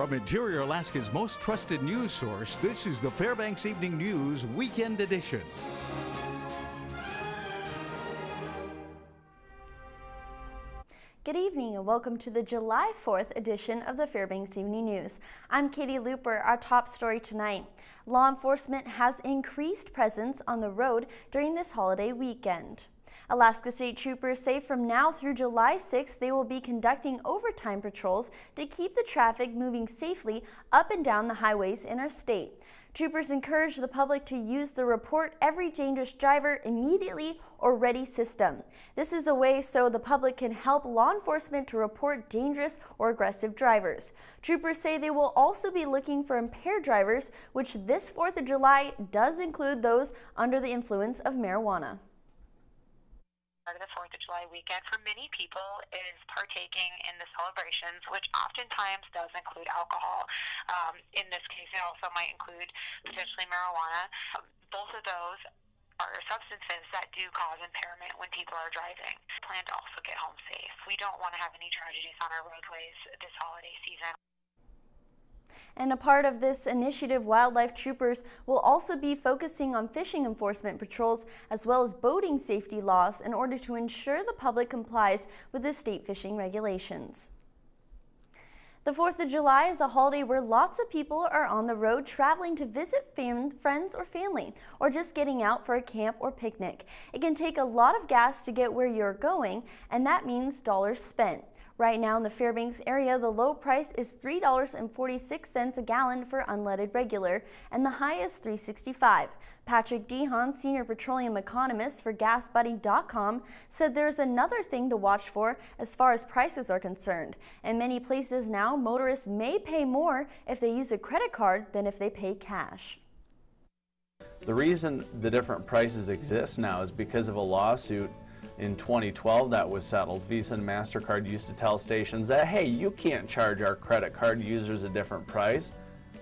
From Interior Alaska's most trusted news source, this is the Fbx Evening News Weekend Edition. Good evening and welcome to the July 4th edition of the Fbx Evening News. I'm Katie Looper. Our top story tonight. Law enforcement has increased presence on the road during this holiday weekend. Alaska State Troopers say from now through July 6th they will be conducting overtime patrols to keep the traffic moving safely up and down the highways in our state. Troopers encourage the public to use the Report Every Dangerous Driver Immediately or Ready system. This is a way so the public can help law enforcement to report dangerous or aggressive drivers. Troopers say they will also be looking for impaired drivers, which this 4th of July does include those under the influence of marijuana. Part of the 4th of July weekend for many people is partaking in the celebrations, which oftentimes does include alcohol. In this case, it also might include potentially marijuana. Both of those are substances that do cause impairment when people are driving. We plan to also get home safe. We don't want to have any tragedies on our roadways this holiday season. And a part of this initiative, wildlife troopers will also be focusing on fishing enforcement patrols as well as boating safety laws in order to ensure the public complies with the state fishing regulations. The 4th of July is a holiday where lots of people are on the road traveling to visit friends or family, or just getting out for a camp or picnic. It can take a lot of gas to get where you're going, and that means dollars spent. Right now in the Fairbanks area, the low price is $3.46 a gallon for unleaded regular, and the high is $3.65. Patrick Dehan, senior petroleum economist for GasBuddy.com, said there's another thing to watch for as far as prices are concerned. In many places now, motorists may pay more if they use a credit card than if they pay cash. The reason the different prices exist now is because of a lawsuit in 2012 that was settled. Visa and MasterCard used to tell stations that, hey, you can't charge our credit card users a different price.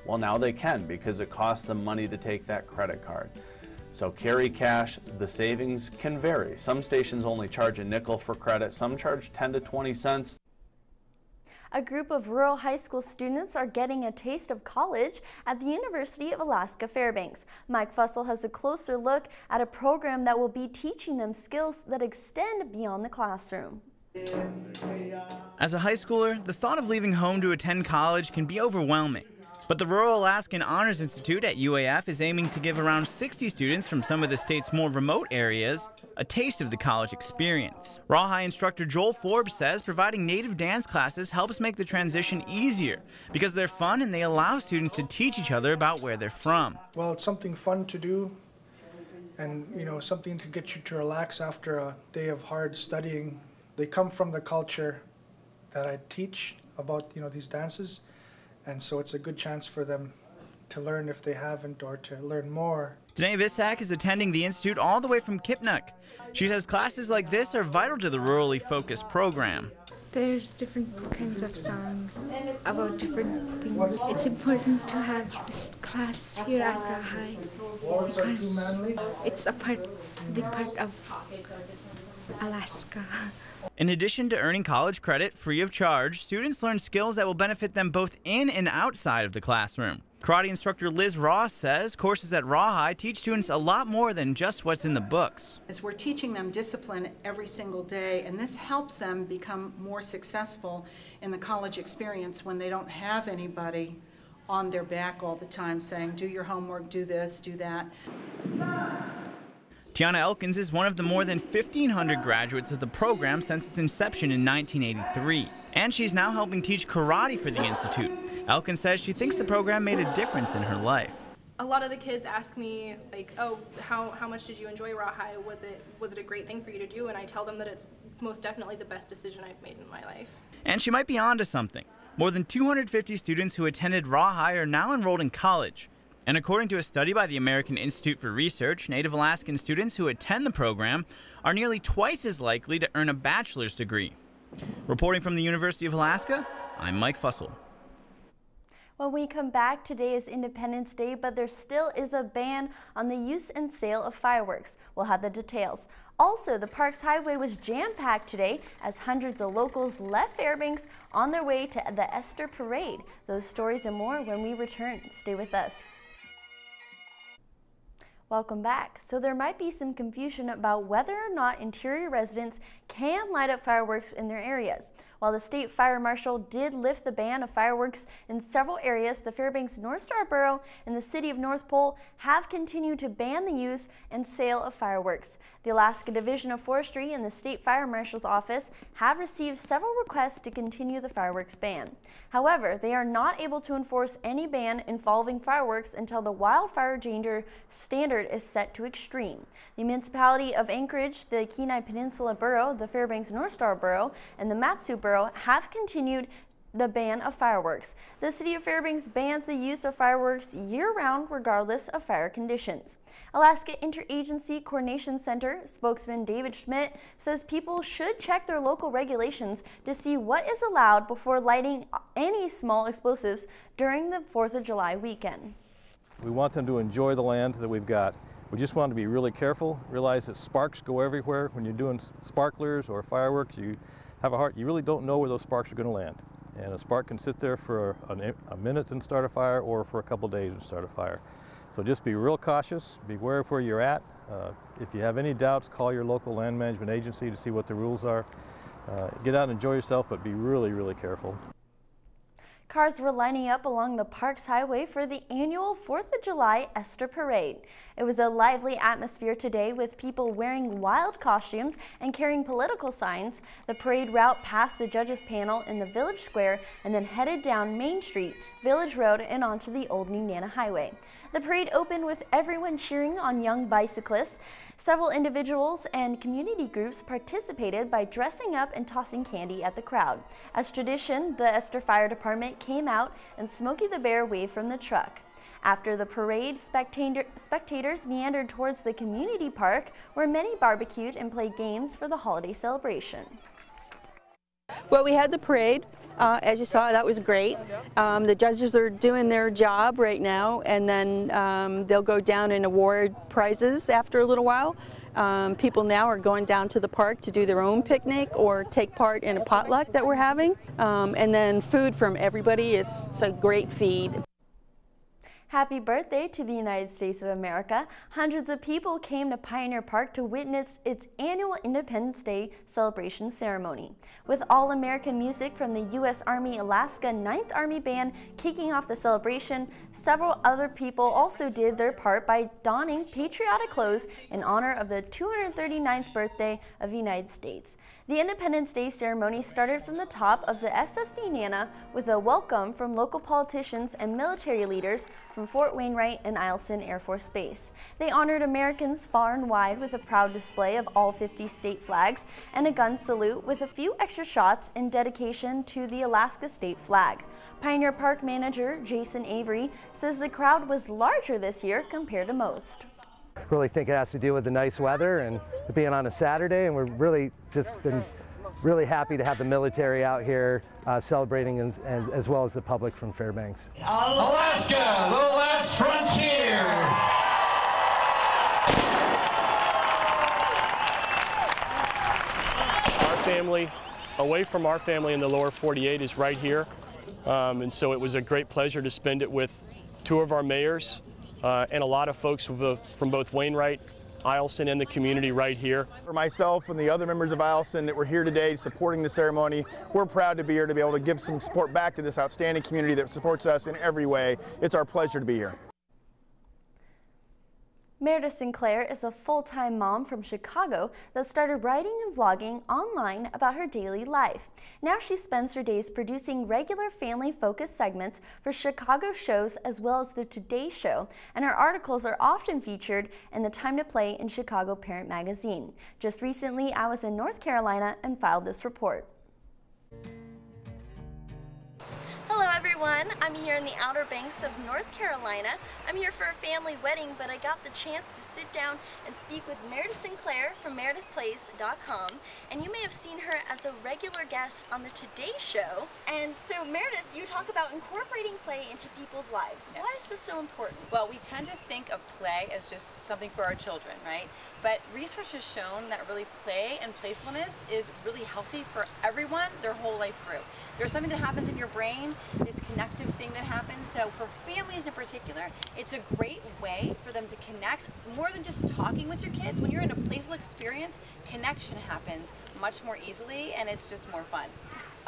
Well, now they can because it costs them money to take that credit card. So carry cash. The savings can vary. Some stations only charge a nickel for credit. Some charge 10 to 20 cents. A group of rural high school students are getting a taste of college at the University of Alaska Fairbanks. Mike Fussell has a closer look at a program that will be teaching them skills that extend beyond the classroom. As a high schooler, the thought of leaving home to attend college can be overwhelming. But the Rural Alaskan Honors Institute at UAF is aiming to give around 60 students from some of the state's more remote areas a taste of the college experience. Rawhide instructor Joel Forbes says providing native dance classes helps make the transition easier because they're fun and they allow students to teach each other about where they're from. Well, it's something fun to do and, something to get you to relax after a day of hard studying. They come from the culture that I teach about, these dances. And so it's a good chance for them to learn if they haven't or to learn more. Danae Visak is attending the Institute all the way from Kipnuk. She says classes like this are vital to the rurally focused program. There's different kinds of songs about different things. It's important to have this class here at Rawhide because it's a big part of Alaska. In addition to earning college credit free of charge, students learn skills that will benefit them both in and outside of the classroom. Karate instructor Liz Ross says courses at Rawhide teach students a lot more than just what's in the books. As we're teaching them discipline every single day, and this helps them become more successful in the college experience when they don't have anybody on their back all the time saying, do your homework, do this, do that. Tiana Elkins is one of the more than 1,500 graduates of the program since its inception in 1983. And she's now helping teach karate for the Institute. Elkins says she thinks the program made a difference in her life. A lot of the kids ask me, like, oh, how much did you enjoy Rawhide? Was it a great thing for you to do? And I tell them that it's most definitely the best decision I've made in my life. And she might be onto something. More than 250 students who attended Rawhide are now enrolled in college. And according to a study by the American Institute for Research, Native Alaskan students who attend the program are nearly twice as likely to earn a bachelor's degree. Reporting from the University of Alaska, I'm Mike Fussell. When we come back, today is Independence Day, but there still is a ban on the use and sale of fireworks. We'll have the details. Also, the Parks Highway was jam-packed today as hundreds of locals left Fairbanks on their way to the Easter Parade. Those stories and more when we return. Stay with us. Welcome back. So there might be some confusion about whether or not interior residents can light up fireworks in their areas. While the state fire marshal did lift the ban of fireworks in several areas, the Fairbanks North Star Borough and the city of North Pole have continued to ban the use and sale of fireworks. The Alaska Division of Forestry and the state fire marshal's office have received several requests to continue the fireworks ban. However, they are not able to enforce any ban involving fireworks until the wildfire danger standard is set to extreme. The municipality of Anchorage, the Kenai Peninsula Borough, the Fairbanks North Star Borough, and the Matsu Borough have continued the ban of fireworks. The city of Fairbanks bans the use of fireworks year-round regardless of fire conditions. Alaska Interagency Coordination Center spokesman David Schmidt says people should check their local regulations to see what is allowed before lighting any small explosives during the 4th of July weekend. We want them to enjoy the land that we've got. We just want to be really careful, realize that sparks go everywhere. When you're doing sparklers or fireworks, you have a heart, you really don't know where those sparks are going to land. And a spark can sit there for a minute and start a fire, or for a couple days and start a fire. So just be real cautious, be aware of where you're at. If you have any doubts, call your local land management agency to see what the rules are. Get out and enjoy yourself, but be really, really careful. Cars were lining up along the Parks Highway for the annual 4th of July Easter Parade. It was a lively atmosphere today with people wearing wild costumes and carrying political signs. The parade route passed the judges panel in the Village Square and then headed down Main Street, Village Road, and onto the Old Nenana Highway. The parade opened with everyone cheering on young bicyclists. Several individuals and community groups participated by dressing up and tossing candy at the crowd. As tradition, the Easter Fire Department came out and Smokey the Bear waved from the truck. After the parade, spectators meandered towards the community park where many barbecued and played games for the holiday celebration. Well, we had the parade. As you saw, that was great. The judges are doing their job right now, and then they'll go down and award prizes after a little while. People now are going down to the park to do their own picnic or take part in a potluck that we're having. And then food from everybody. It's a great feed. Happy birthday to the United States of America. Hundreds of people came to Pioneer Park to witness its annual Independence Day celebration ceremony. With all-American music from the U.S. Army Alaska 9th Army Band kicking off the celebration, several other people also did their part by donning patriotic clothes in honor of the 239th birthday of the United States. The Independence Day ceremony started from the top of the SS Nenana with a welcome from local politicians and military leaders from Fort Wainwright and Eielson Air Force Base. They honored Americans far and wide with a proud display of all 50 state flags and a gun salute with a few extra shots in dedication to the Alaska state flag. Pioneer Park manager Jason Avery says the crowd was larger this year compared to most. Really think it has to do with the nice weather and being on a Saturday, and we're really just been really happy to have the military out here celebrating as well as the public from Fairbanks. Alaska, the last frontier. Our family, away from our family in the lower 48, is right here, and so it was a great pleasure to spend it with two of our mayors and a lot of folks from both Wainwright, Eielson, and the community right here. For myself and the other members of Eielson that were here today supporting the ceremony, we're proud to be here to be able to give some support back to this outstanding community that supports us in every way. It's our pleasure to be here. Meredith Sinclair is a full-time mom from Chicago that started writing and vlogging online about her daily life. Now she spends her days producing regular family-focused segments for Chicago shows as well as the Today Show, and her articles are often featured in the Time to Play in Chicago Parent Magazine. Just recently, I was in North Carolina and filed this report. Hello everyone, I'm here in the Outer Banks of North Carolina. I'm here for a family wedding, but I got the chance to sit down and speak with Meredith Sinclair from meredithplays.com, and you may have seen her as a regular guest on the Today Show. And so Meredith, you talk about incorporating play into people's lives. Why is this so important? Well, we tend to think of play as just something for our children, right? But research has shown that really play and playfulness is really healthy for everyone their whole life through. There's something that happens in your brain, this connective thing that happens. So for families in particular, it's a great way for them to connect more than just talking with your kids. When you're in a playful experience, connection happens much more easily and it's just more fun.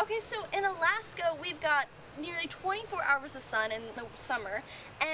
Okay, so in Alaska, we've got nearly 24 hours of sun in the summer,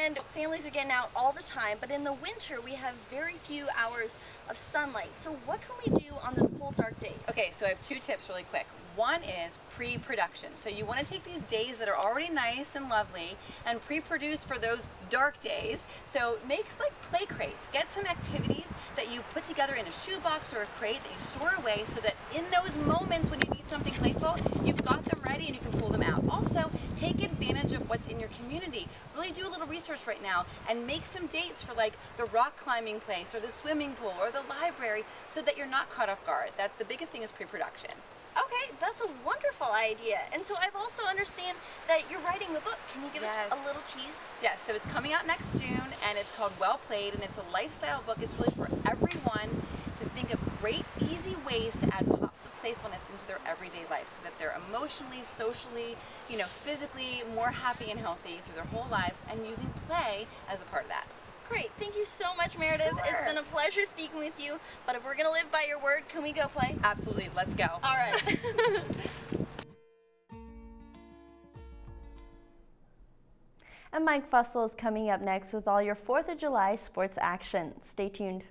and families are getting out all the time, but in the winter, we have very few hours of sunlight. So what can we do on those cold, dark days? Okay, so I have 2 tips really quick. One is pre-production. So you want to take these days that are already nice and lovely and pre-produce for those dark days. So make like play crates. Get some activities that you put together in a shoebox or a crate that you store away so that in those moments when you need something playful, you've got them ready and you can pull them out. Also, take advantage of what's in your community. Really do a little research right now and make some dates for like the rock climbing place or the swimming pool or the library so that you're not caught off guard. That's the biggest thing is pre-production. Okay, that's a wonderful idea. And so I've also understand that you're writing a book. Can you give us a little tease? Yes, so it's coming out next June and it's called Well Played and it's a lifestyle book. It's really for everyone to think of great, easy ways to add pops of playfulness into their everyday life so that they're emotionally, socially, physically more happy and healthy through their whole lives and using play as a part of that. Great. Thank you so much, Meredith. Sure. It's been a pleasure speaking with you, but if we're going to live by your word, can we go play? Absolutely. Let's go. All right. And Mike Fussell is coming up next with all your 4th of July sports action. Stay tuned.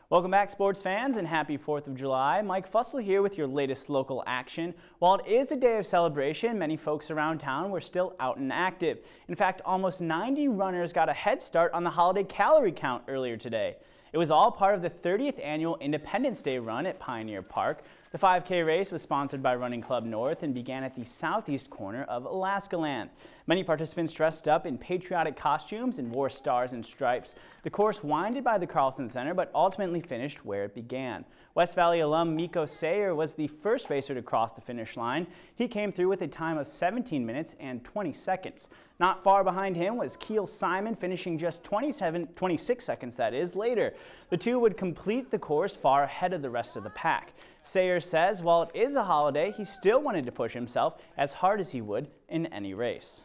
Welcome back, sports fans, and happy 4th of July. Mike Fussell here with your latest local action. While it is a day of celebration, many folks around town were still out and active. In fact, almost 90 runners got a head start on the holiday calorie count earlier today. It was all part of the 30th annual Independence Day run at Pioneer Park. The 5K race was sponsored by Running Club North and began at the southeast corner of Alaska Land. Many participants dressed up in patriotic costumes and wore stars and stripes. The course winded by the Carlson Center, but ultimately finished where it began. West Valley alum Miko Sayer was the first racer to cross the finish line. He came through with a time of 17 minutes and 20 seconds. Not far behind him was Keel Simon, finishing just 26 seconds later. The two would complete the course far ahead of the rest of the pack. Sayer says while it is a holiday, he still wanted to push himself as hard as he would in any race.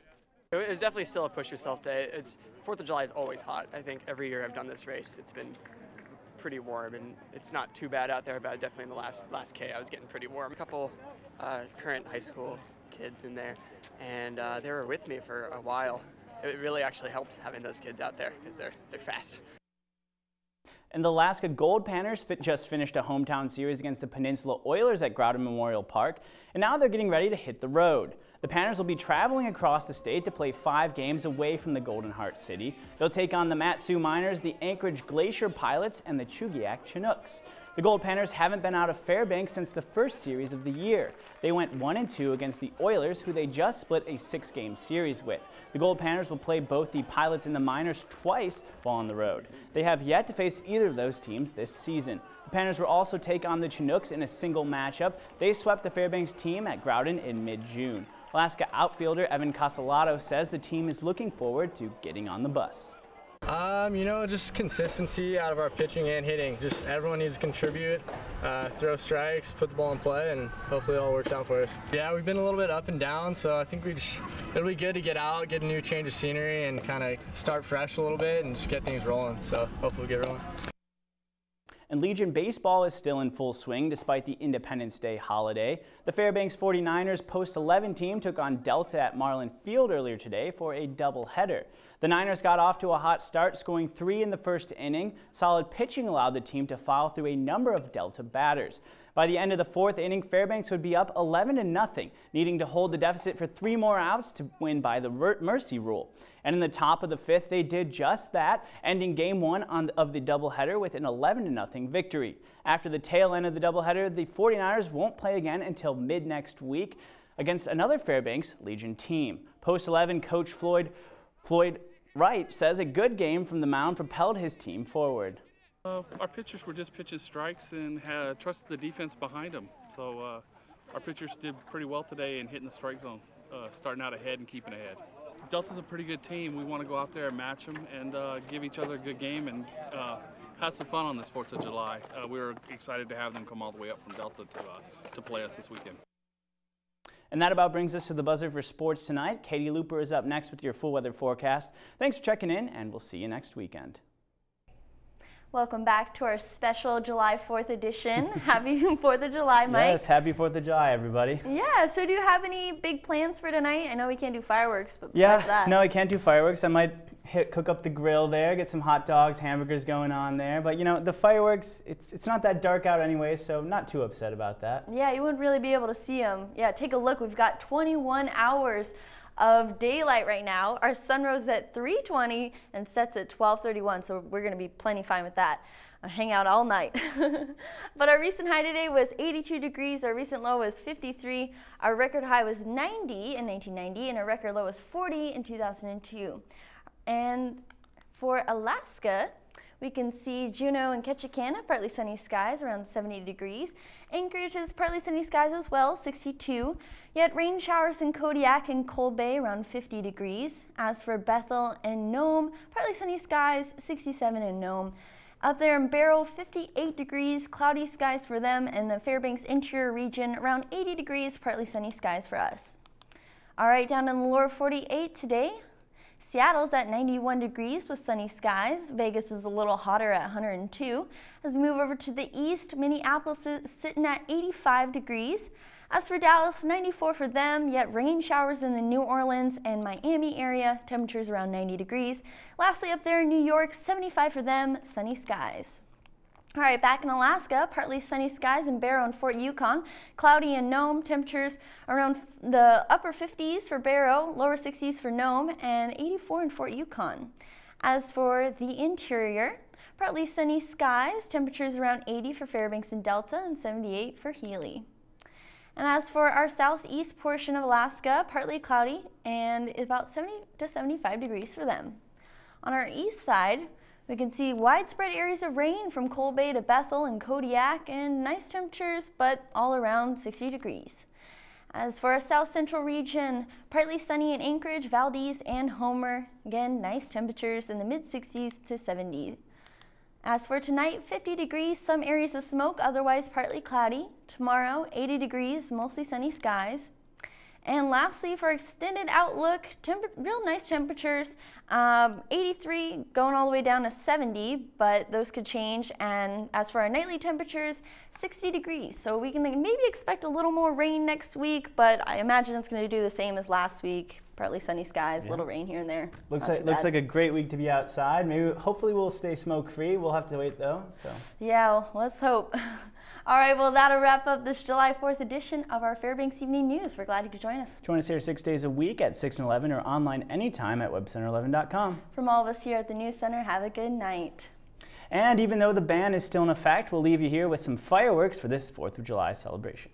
It was definitely still a push yourself day. 4th of July is always hot. I think every year I've done this race, it's been pretty warm, and it's not too bad out there, but definitely in the last K I was getting pretty warm. A couple current high school kids in there, and they were with me for a while. It really actually helped having those kids out there because they're fast. And the Alaska Gold Panthers just finished a hometown series against the Peninsula Oilers at Groudon Memorial Park, and now they're getting ready to hit the road. The Panthers will be traveling across the state to play 5 games away from the Golden Heart City. They'll take on the Mat-Su Miners, the Anchorage Glacier Pilots, and the Chugiak Chinooks. The Gold Panthers haven't been out of Fairbanks since the first series of the year. They went 1-2 against the Oilers, who they just split a 6-game series with. The Gold Panthers will play both the Pilots and the Miners twice while on the road. They have yet to face either of those teams this season. The Panthers will also take on the Chinooks in a single matchup. They swept the Fairbanks team at Groudon in mid-June. Alaska outfielder Evan Casalato says the team is looking forward to getting on the bus. Just consistency out of our pitching and hitting. Just everyone needs to contribute, throw strikes, put the ball in play, and hopefully it all works out for us. Yeah, we've been a little bit up and down, so I think it'll be good to get out, get a new change of scenery, and kind of start fresh a little bit and just get things rolling. So hopefully we'll get rolling. And Legion baseball is still in full swing despite the Independence Day holiday. The Fairbanks 49ers post-11 team took on Delta at Marlin Field earlier today for a doubleheader. The Niners got off to a hot start, scoring 3 in the first inning. Solid pitching allowed the team to foul through a number of Delta batters. By the end of the 4th inning, Fairbanks would be up 11-0, needing to hold the deficit for 3 more outs to win by the mercy rule. And in the top of the 5th, they did just that, ending Game 1 of the doubleheader with an 11-0 victory. After the tail end of the doubleheader, the 49ers won't play again until mid-next week. against another Fairbanks Legion team. Post 11 coach Floyd Wright says a good game from the mound propelled his team forward. Our pitchers were just pitching strikes and trusted the defense behind them. So our pitchers did pretty well today in hitting the strike zone, starting out ahead and keeping ahead. Delta's a pretty good team. We want to go out there and match them and give each other a good game and have some fun on this 4th of July. We were excited to have them come all the way up from Delta to play us this weekend. And that about brings us to the buzzer for sports tonight. Katie Looper is up next with your full weather forecast. Thanks for checking in, and we'll see you next weekend. Welcome back to our special July 4th edition. Happy 4th of July, Mike. Yes, happy 4th of July, everybody. Yeah, so do you have any big plans for tonight? I know we can't do fireworks, but besides that. No, I can't do fireworks. I might cook up the grill there, get some hot dogs, hamburgers going on there. But, you know, the fireworks, it's not that dark out anyway, so not too upset about that. Yeah, you wouldn't really be able to see them. Yeah, take a look. We've got 21 hours of daylight right now. Our sun rose at 3:20 and sets at 12:31, so we're going to be plenty fine with that. I'll hang out all night. But our recent high today was 82 degrees, our recent low was 53, our record high was 90 in 1990, and our record low was 40 in 2002. And for Alaska, we can see Juneau and Ketchikan, partly sunny skies, around 70 degrees. Anchorage is partly sunny skies as well, 62. Yet rain showers in Kodiak and Cold Bay, around 50 degrees. As for Bethel and Nome, partly sunny skies, 67 in Nome. Up there in Barrow, 58 degrees, cloudy skies for them, and the Fairbanks interior region, around 80 degrees, partly sunny skies for us. All right, down in the lower 48 today, Seattle's at 91 degrees with sunny skies. Vegas is a little hotter at 102. As we move over to the east, Minneapolis is sitting at 85 degrees. As for Dallas, 94 for them, yet rain showers in the New Orleans and Miami area, temperatures around 90 degrees. Lastly, up there in New York, 75 for them, sunny skies. All right, back in Alaska, partly sunny skies in Barrow and Fort Yukon, cloudy in Nome, temperatures around the upper 50s for Barrow, lower 60s for Nome, and 84 in Fort Yukon. As for the interior, partly sunny skies, temperatures around 80 for Fairbanks and Delta, and 78 for Healy. And as for our southeast portion of Alaska, partly cloudy and about 70 to 75 degrees for them. On our east side, we can see widespread areas of rain from Cold Bay to Bethel and Kodiak, and nice temperatures, but all around 60 degrees. As for our south central region, partly sunny in Anchorage, Valdez, and Homer. Again, nice temperatures in the mid-60s to 70s. As for tonight, 50 degrees, some areas of smoke, otherwise partly cloudy. Tomorrow, 80 degrees, mostly sunny skies. And lastly, for extended outlook, real nice temperatures, 83 going all the way down to 70, but those could change. And as for our nightly temperatures, 60 degrees. So we can maybe expect a little more rain next week, but I imagine it's going to do the same as last week. Partly sunny skies, little rain here and there. Looks like a great week to be outside. Hopefully we'll stay smoke free. We'll have to wait though. So yeah, well, let's hope. All right, well, that'll wrap up this July 4th edition of our Fairbanks Evening News. We're glad you could join us. Join us here 6 days a week at 6 and 11 or online anytime at webcenter11.com. From all of us here at the News Center, have a good night. And even though the ban is still in effect, we'll leave you here with some fireworks for this 4th of July celebration.